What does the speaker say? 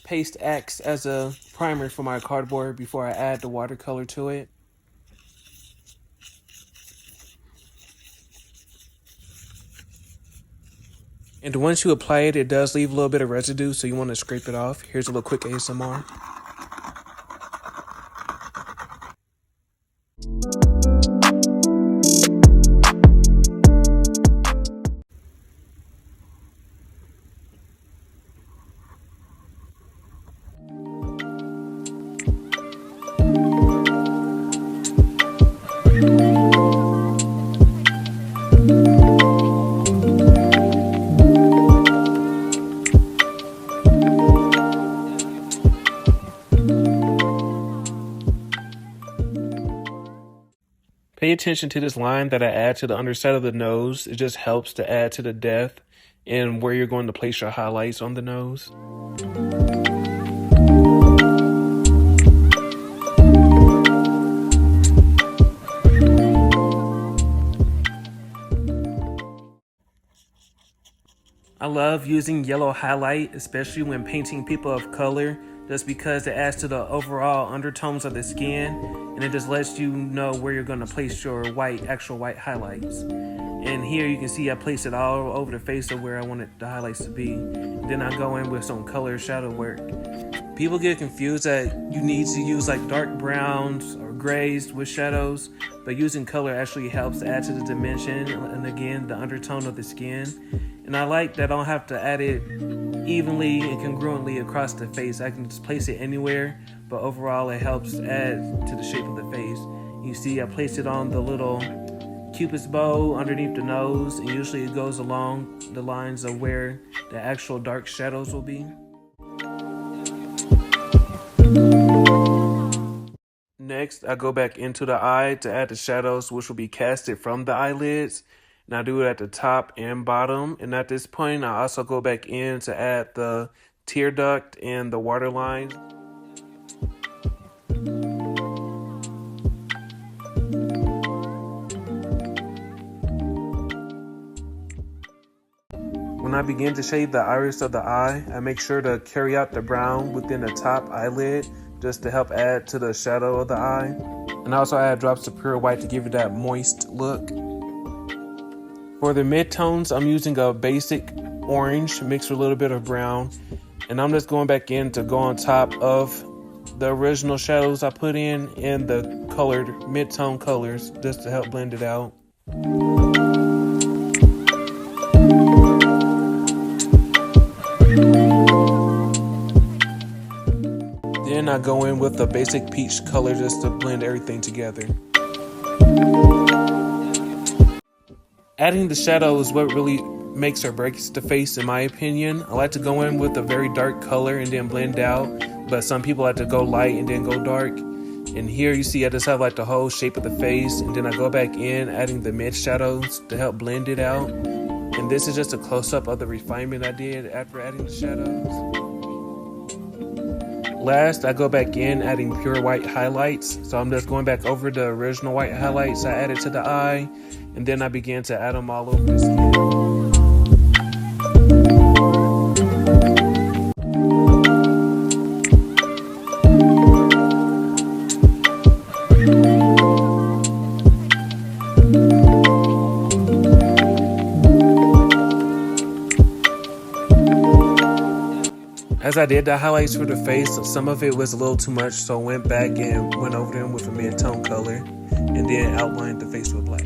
paste acts as a primer for my cardboard before I add the watercolor to it. And once you apply it, it does leave a little bit of residue, so you want to scrape it off. Here's a little quick ASMR. Pay attention to this line that I add to the underside of the nose. It just helps to add to the depth and where you're going to place your highlights on the nose. I love using yellow highlight, especially when painting people of color, just because it adds to the overall undertones of the skin, and it just lets you know where you're going to place your actual white highlights. And here you can see I place it all over the face of where I wanted the highlights to be. And then I go in with some color shadow work. People get confused that you need to use like dark browns or grays with shadows, but using color actually helps add to the dimension and again the undertone of the skin. And I like that I don't have to add it evenly and congruently across the face. I can just place it anywhere, but overall it helps add to the shape of the face. You see I place it on the little Cupid's bow underneath the nose, and usually it goes along the lines of where the actual dark shadows will be. Next, I go back into the eye to add the shadows, which will be casted from the eyelids. And I do it at the top and bottom. And at this point, I also go back in to add the tear duct and the waterline. When I begin to shade the iris of the eye, I make sure to carry out the brown within the top eyelid just to help add to the shadow of the eye. And I also add drops of pure white to give it that moist look. For the midtones, I'm using a basic orange mixed with a little bit of brown. And I'm just going back in to go on top of the original shadows I put in and the colored mid-tone colors just to help blend it out. Then I go in with a basic peach color just to blend everything together. Adding the shadow is what really makes or breaks the face, in my opinion. I like to go in with a very dark color and then blend out, but some people like to go light and then go dark. And here you see I just have like the whole shape of the face, and then I go back in adding the mid shadows to help blend it out. And this is just a close-up of the refinement I did after adding the shadows. Last, I go back in adding pure white highlights. So I'm just going back over the original white highlights I added to the eye, and then I began to add them all over the skin. As I did the highlights for the face, some of it was a little too much, so I went back and went over them with a mid-tone color and then outlined the face with black.